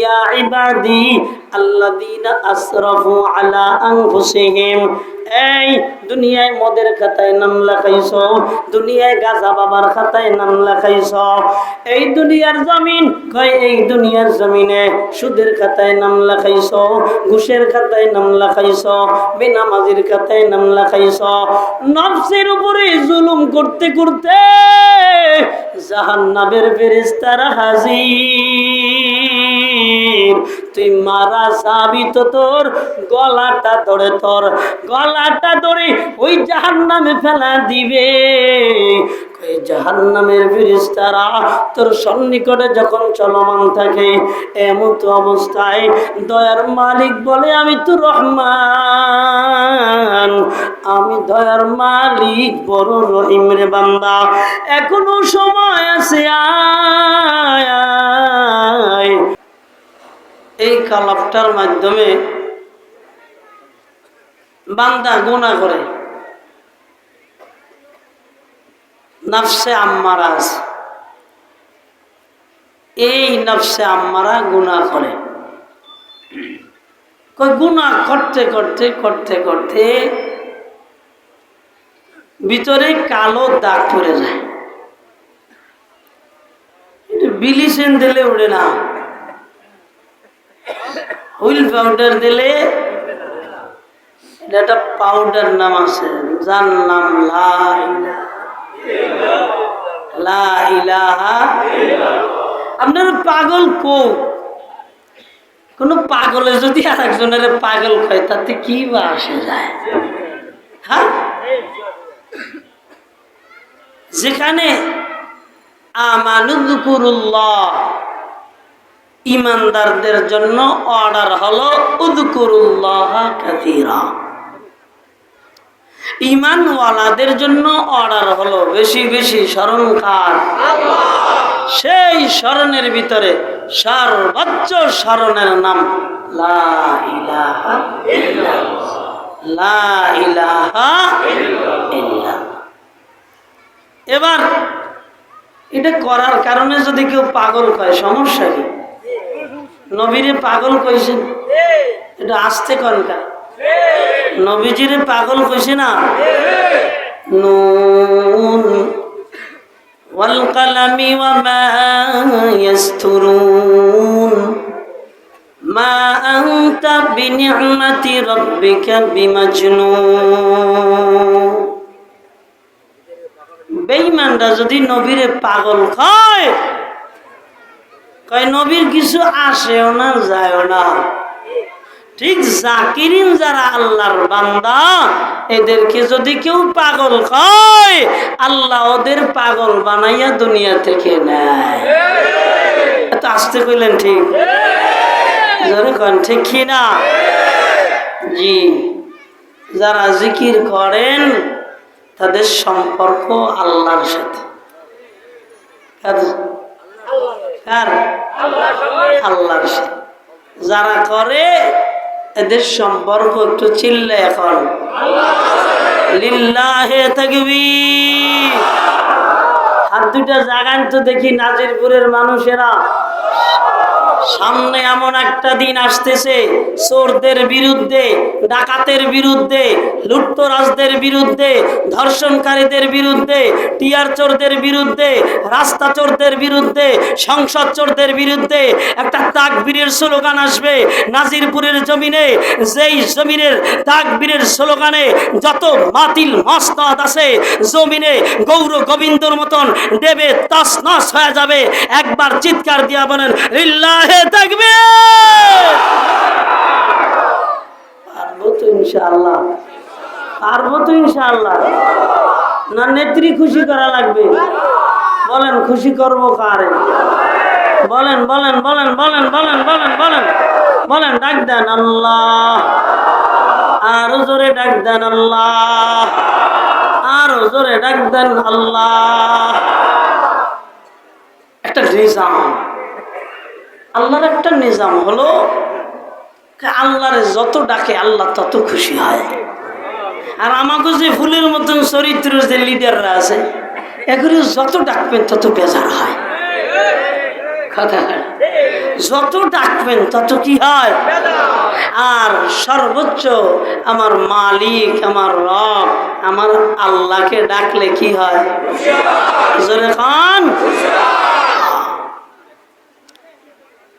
ইয়া ইবাদি আল্লাযীনা আসরাফু আলা আনফুসিহিম। এই দুনিয়ায় মদের খাতায় নাম লেখাইছো, দুনিয়ায় গাঁজা বাবার খাতায় নাম লেখাইছো, এই দুনিয়ার জমিন কয় এই দুনিয়ার জমিনে সুদের খাতায় নাম লেখাইছো, ঘুষের খাতায় নাম লেখাইছো, বেনামাজির খাতায় নাম লেখাইছো। নফসের উপরে জুলুম করতে করতে জাহান্নামের ফেরেশতারা হাজির। তুই মারা যাবি তো তোর গলাটা ধরে, তোর গলাটা ধরে ওই জাহান্নামে ফেলা দিবে। ওই জাহান্নামের ফেরেশতারা তোর সন্নিকটে যখন চলমান থাকে, এমত অবস্থায় দয়ার মালিক বলে আমি তো রহমান, আমি দয়ার মালিক বড় রহিম রে বান্দা, এখনো সময় আছে, আয়। এই কালাপটার মাধ্যমে বান্দা গুনাহ করে, নফসে আম্মারা আছে, এই নফসে আম্মারা গুনাহ করে। গুনাহ করতে করতে করতে করতে ভিতরে কালো দাগ পড়ে যায়। বিলিসেন দিলে উড়ে না, হুইল পাউডার দিলে, এটা পাউডার নাম আছে যার নাম লা ইলাহা। আপনার পাগল কোন পাগলে যদি আর একজনের পাগল কয় তাতে কি বা আসে যায়? হ্যাঁ, যেখানে আমানুযকুরুল্লাহ ইমানদারদের জন্য অর্ডার হলো উযকুরুল্লাহ কাসীরা, ইমানওয়ালাদের জন্য অর্ডার হলো বেশি বেশি স্মরণ কর আল্লাহ। সেই স্মরণের ভিতরে সর্বোচ্চ স্মরণের নাম লা ইলাহা ইল্লাল্লাহ, লা ইলাহা ইল্লাল্লাহ। এবার এটা করার কারণে যদি কেউ পাগল কয় সমস্যা কি? নবীরে পাগল কইছেন, এটা আসতে কনকা নবীজিরে পাগল কইছে না। নুন ওয়াল কলমি ওয়া মা ইয়াসতুরুন মা আনতা বিনি'মাতি রাব্বিকা বিমাজনুন। বেঈমানরা যদি নবীরে পাগল কয় নবীর কিছু আসেও না যায়ও না। ঠিক জাকিরিন যারা আল্লাহর বান্দা, এদেরকে যদি কেউ পাগল কয় আল্লাহ ওদের পাগল বানাইয়া দুনিয়া থেকে নেয়। এত আসতে কইলেন ঠিক? জোরে কন ঠিক কি না? জি, যারা জিকির করেন তাদের সম্পর্ক আল্লাহর সাথে। আল্লাহর সাথে যারা করে এদের সম্পর্ক একটু চিল্লে এখন লিল্লাহে তাকবীর। হাত দুটা জাগান তো দেখি নাজিরপুরের মানুষেরা। সামনে এমন একটা দিন আসতেছে, চোরদের বিরুদ্ধে, ডাকাতের বিরুদ্ধে, লুটতরাজদের বিরুদ্ধে, ধর্ষণকারীদের বিরুদ্ধে, টিয়ার চোরদের বিরুদ্ধে, রাস্তা চোরদের বিরুদ্ধে, সংসদ চোরদের বিরুদ্ধে একটা তাকবীরের স্লোগান আসবে নাজিরপুরের জমিনে। যেই জমিনের তাকবীরের স্লোগানে যত বাতিল মসনদ আছে জমিনে গৌর গোবিন্দর মতন দেবে তছনছ হয়ে যাবে। একবার চিৎকার দিয়া বলেন লিল্লাহে তাকবীর। পারবো তো ইনশাআল্লাহ, পারবো তো ইনশাআল্লাহ। না নেত্রী খুশি করা লাগবে? বলেন খুশি করবো কারে? বলেন বলেন বলেন বলেন বলেন বলেন বলেন বলেন। ডাক দেন আল্লাহ, আরো জোরে ডাক দেন আল্লাহ, আরো জোরে ডাক দেন আল্লাহ। একটা নিজাম, আল্লাহর একটা নিজাম হলো আল্লাহরে যত ডাকে আল্লাহ তত খুশি হয়। আর আমাকে যে ফুলের মতন চরিত্র যে লিডাররা আছে এগুলো যত ডাকবেন তত বেজার হয়। কথা যত ডাকবেন তত কি হয়। আর সর্বোচ্চ আমার মালিক, আমার রব, আমার আল্লাহকে ডাকলে কি হয়? জোরে খান,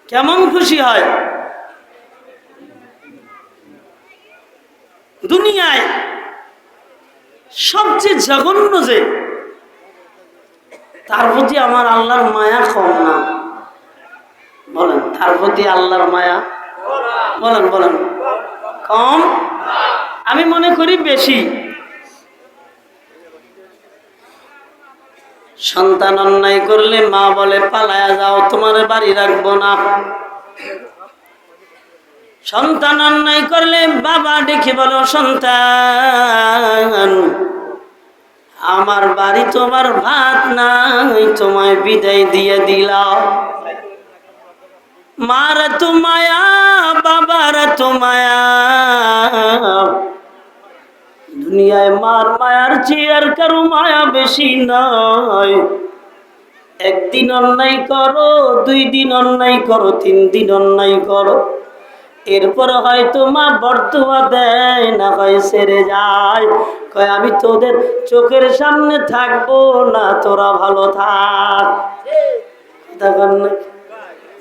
কেমন খুশি হয়। দুনিয়ায় সবচেয়ে জঘন্য যে, তার প্রতি আমার আল্লাহর মায়া কম না? বলেন, তার প্রতি আল্লাহর মায়া বলেন বলেন কম? আমি মনে করি বেশি। সন্তান অন্যায় করলে মা বলে পালায়া যাও, তোমার বাড়ি রাখবো না। সন্তান অন্যায় করলে বাবা ডেকে বলো, সন্তান আমার বাড়ি তোমার ভাত নাই, তোমায় বিদায় দিয়ে দিলাম। মারা তো মায়া, বাবারা তো মায়া। দুনিয়ায় মার মায়ার চেয়ে আর কারো মায়া বেশি নয়। একদিন অন্যায় করো, 2 দিন অন্যায় করো, 3 দিন অন্যায় করো, এরপর হয়তো মা বর্দোয়া দেয় না, হয় ছেড়ে যায়, কয় আমি তোদের চোখের সামনে থাকবো না, তোরা ভালো থাক।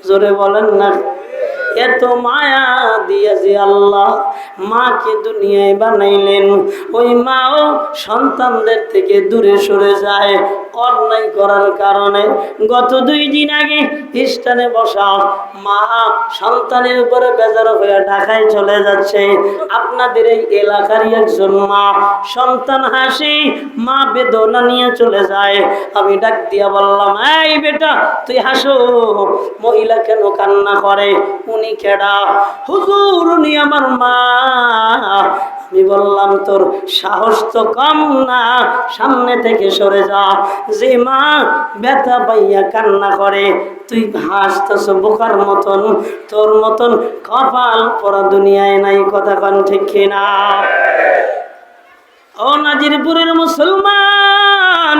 জোরে বলেন না। এত মায়া দিয়ে যে আল্লাহ মাকে দুনিয়ায় বানাইলেন, ওই মাও সন্তানদের থেকে দূরে সরে যায় অন্যায় করার কারণে। গত 2 দিন আগে স্থানে বসা মা সন্তানের উপরে বেজার হয়ে ঢাকায় চলে যাচ্ছে। আপনাদের এই এলাকারই একজন মা, সন্তান হাসি, মা বেদনা নিয়ে চলে যায়। আমি ডাক দিয়া বললাম, এই বেটা তুই হাসো, মহিলা কেন কান্না করে? উনি কেডা? হুজুর উনি আমার মা। আমি বললাম, তোর সাহস তো কম না, সামনে থেকে সরে যা। যে মা ব্যথা পাইয়া কান্না করে তুই হাসতেছ বোকার মতন, তোর মতন কপাল পরা দুনিয়ায় নাই। কথা কন ঠিক কিনা? ও নাজিরপুরের মুসলমান,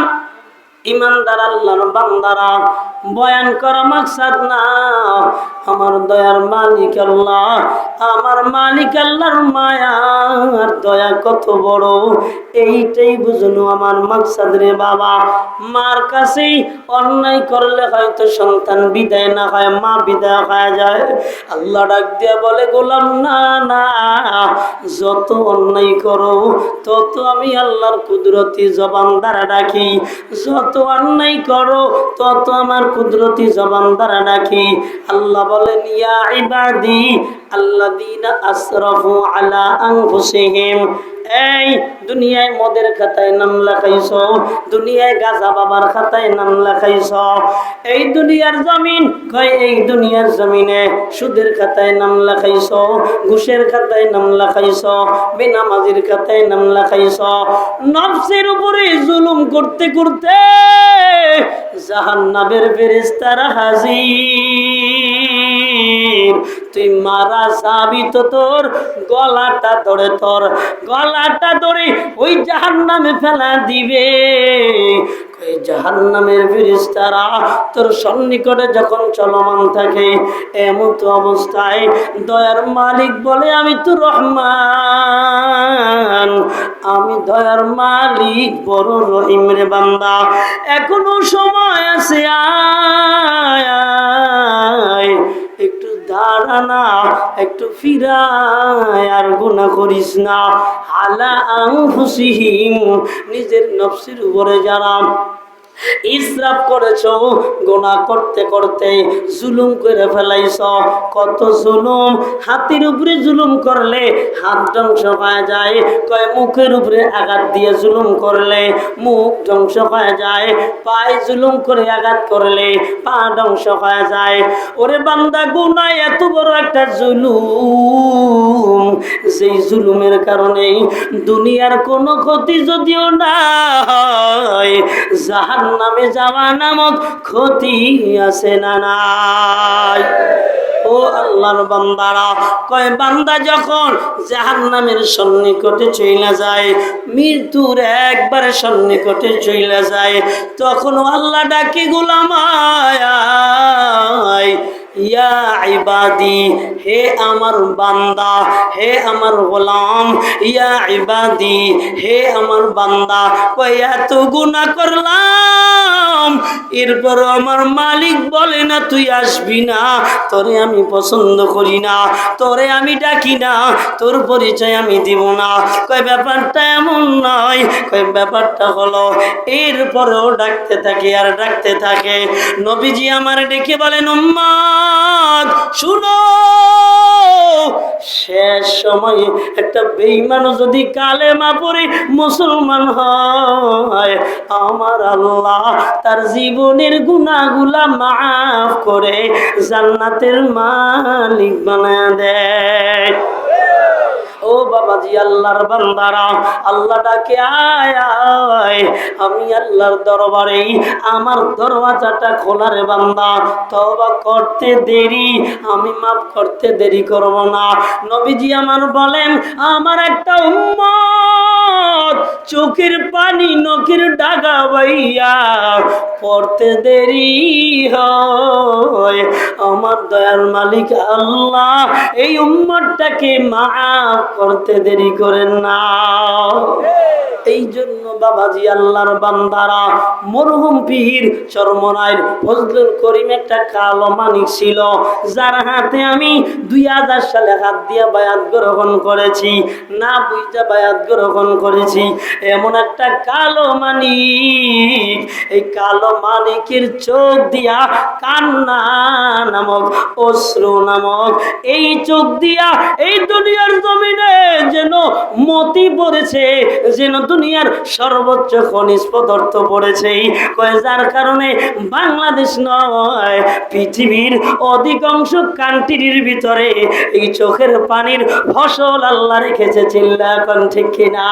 ইমানদার আল্লাহর বান্দারা, বয়ান করা মাকসাদ না। আমার দয়ার মালিক আল্লাহ, আমার মালিক আল্লাহর মায়া আর দয়া কত বড়, এইটাই বুঝলো আমার মাকসাদ রে বাবা। মার কাছেই অন্যায় করলে হয়তো সন্তান বিদায় না হয়, মা বিদায় হয়ে যায়। আল্লাহ ডাক দিয়া বলে, গোলাম না না, যত অন্যায় করো তত আমি আল্লাহর কুদরতি জবান দ্বারা ডাকি, যত অন্যায় করো তত আমার কুদরতি জবান দ্বারা ডাকি। আল্লাহ বলেন, ইয়া ইবাদি আল্লাযীনা আসরাফু আলা আনফুসিহিম। এই দুনিয়ায় মদের খাতায় নাম লেখাইছো, দুনিয়ায় গাঁজা বাবার খাতায় নাম লেখাইছো, এই দুনিয়ার জমিন কয় এই দুনিয়ার জমিনে সুদের খাতায় নাম লেখাইছো, ঘুষের খাতায় নাম লেখাইছো, বেনামাজির খাতায় নাম লেখাইছো। নফসের উপরে জুলুম করতে করতে জাহান্নামের ফেরেশতারা হাজির। তুই মারা যাবি তো তোর গলাটা ধরে, তোর গলাটা ধরে ওই জাহান্নামে ফেলা দিবে। ওই জাহান্নামের ফেরেশতারা তোর সন্নিকটে যখন চলমান থাকে, এমন তো অবস্থায় দয়ার মালিক বলে, আমি তো রহমান, আমি দয়ার মালিক বড় রহিম রে বান্দা, এখনো সময় আছে, আয় একটু দাঁড়া না, একটু ফিরায়, আর গুনাহ করিস না। আলা আনফুসিহিম, নিজের নফসের উপরে যারা ইসরাফ করেছো, গুনাহ করতে করতে জুলুম করে ফেলাইছ। কত জুলুম! হাতের উপরে জুলুম করলে হাত ধ্বংস হয়ে যায়, কয় মুখের উপরে আঘাত দিয়ে জুলুম করলে মুখ ধ্বংস হয়ে যায়, পায়ে জুলুম করে আঘাত করলে পা ধ্বংস হয়ে যায়। ওরে বান্দা, গুনাহ এত বড় একটা জুলুম, যেই জুলুমের কারণে দুনিয়ার কোনো ক্ষতি যদিও না হয়, জাহান্নামে যাওয়া নামক ক্ষতি আছে না নাই? ও আল্লাহর বান্দারা, কয় বান্দা যখন জাহান্নামের সন্নিকটে চলে যায়, মৃত্যুর একবারে সন্নিকটে চলে যায়, তখন আল্লাহ ডাকি, গোলাম আয়, ইয়া ইবাদি, হে আমার বান্দা, হে আমার গোলাম, ইয়া ইবাদি, হে আমার বান্দা, কই এত গুনাহ করলাম, এরপর আমার মালিক বলে না তুই আসবি না, তোরে আমি পছন্দ করি না, তোরে আমি ডাকি না, তোর পরিচয় আমি দিব না। কই ব্যাপারটা এমন নয়, কই ব্যাপারটা হলো এরপরেও ডাকতে থাকে আর ডাকতে থাকে। নবীজি আমার ডেকে বলেন, উম্মত শুনো, শেষ সময়ে একটা বেঈমান যদি কালেমা পড়ে মুসলমান হয়, আমার আল্লাহ তার জীবনের গুনাহগুলা মাফ করে জান্নাতের মালিক বানায় দেয়। ও বাবাজি, আল্লাহর বান্দারা, আল্লাহ ডাকে আয় আয়, আমি আল্লাহর দরবারে, আমার দরওয়াজাটা খোলা রে বান্দা, তওবা করতে দেরি, আমি মাফ করতে দেরি করব না। নবীজি আমার বলেন, আমার একটা উম্মত চোখের পানি নখের ডাগা বাইয়া পড়তে দেরি হয়, আমার দয়ার মালিক আল্লাহ এই উম্মতটাকে মাফ করতে দেরি করেন না। এই জন্য বাবাজি, আল্লাহর বান্দারা, মরহুম পীর চরমনাইর ফজলুল করিম একটা কালো মানিক ছিল, যার হাতে আমি 2000 সালে হাত দিয়া বায়াত গ্রহণ করেছি, না বুঝা বায়াত গ্রহণ করেছি। এমন একটা কালো মানিক, এই কালো মানিকের চোখ দিয়া কান্না নামক, অশ্রু নামক এই চোখ দিয়া এই দুনিয়ার জমিনে যেন মতি পড়েছে, যেন দুনিয়ার সর্বোচ্চ খনিজ পদার্থ পড়েছে, যার কারণে বাংলাদেশ নয়, পৃথিবীর অধিকাংশ কান্ট্রির ভিতরে এই চোখের পানির ফসল আল্লাহ রেখেছে। চিল্লা কোন ঠিক কিনা?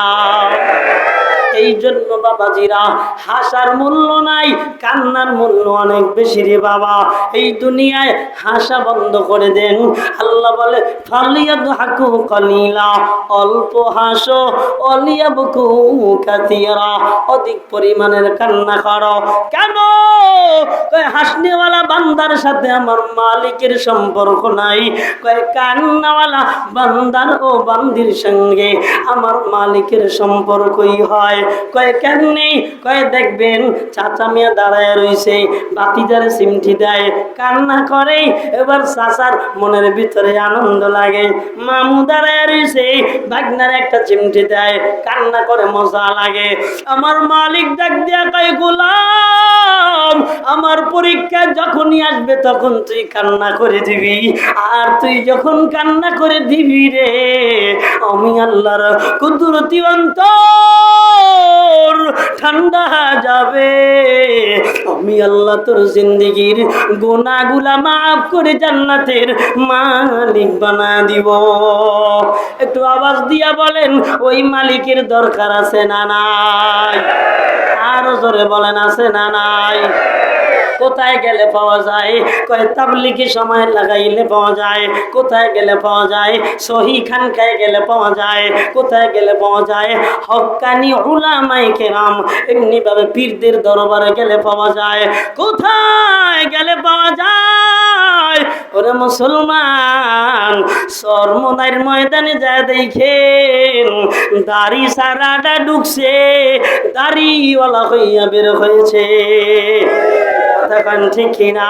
এই জন্য বাবাজিরা, হাসার মূল্য নাই, কান্নার মূল্য অনেক বেশি রে বাবা। এই দুনিয়ায় হাসা বন্ধ করে দেন। আল্লাহ বলে, ফালিয়াদহাকু কালিলা, অল্প হাসো, ওয়ালিয়াবকু কাসীরা, অধিক পরিমাণের কান্না করো। কেন? কয় হাসনেওয়ালা বান্দার সাথে আমার মালিকের সম্পর্ক নাই, কয় কান্নাওয়ালা বান্দার ও বান্দির সঙ্গে আমার মালিকের সম্পর্কই হয়। কয় কেমনে? কয় দেখবেন চাচা মিয়া দাঁড়ায় রইছে, বাতিজারে সিমটি দেয়, কান্না করে, এবার চাচার মনের ভিতরে আনন্দ লাগে। মামু দাঁড়ায় রইছে, ভাগনার একটা চিমটি দেয়, কান্না করে, মজা লাগে। আমার মালিক ডাক দিয়া কয়, গোলাম, আমার পরীক্ষা যখনই আসবে তখন তুই কান্না করে দিবি, আর তুই যখন কান্না করে দিবি রে, আমি আল্লাহর কুদরতি অন্তর ঠান্ডা যাবে, আমি আল্লাহ তোর জিন্দেগির গুনাহগুলা মাফ করে জান্নাতের মালিক বানা দিব। একটু আওয়াজ দিয়া বলেন, ওই মালিকের দরকার আছে না নাই? আরো জোরে বলেন, আছে না নাই? কোথায় গেলে পাওয়া যায়? কয় তাবলীগে সময় লাগাইলে পাওয়া যায়। কোথায় গেলে পাওয়া যায়? সহি খানকায় গেলে পাওয়া যায়। কোথায় গেলে পাওয়া যায়? হক্কানি উলামায়ে কেরাম, এমনি ভাবে পীরদের দরবারে গেলে পাওয়া যায়। কোথায় গেলে পাওয়া যায়? ওরে মুসলমান, চরমনাইর ময়দানে যায় দেখেন, দাড়ি সারাটা ঢুকছে, দাড়িওয়ালা হইয়া বের হয়েছে। ঠিক কিনা?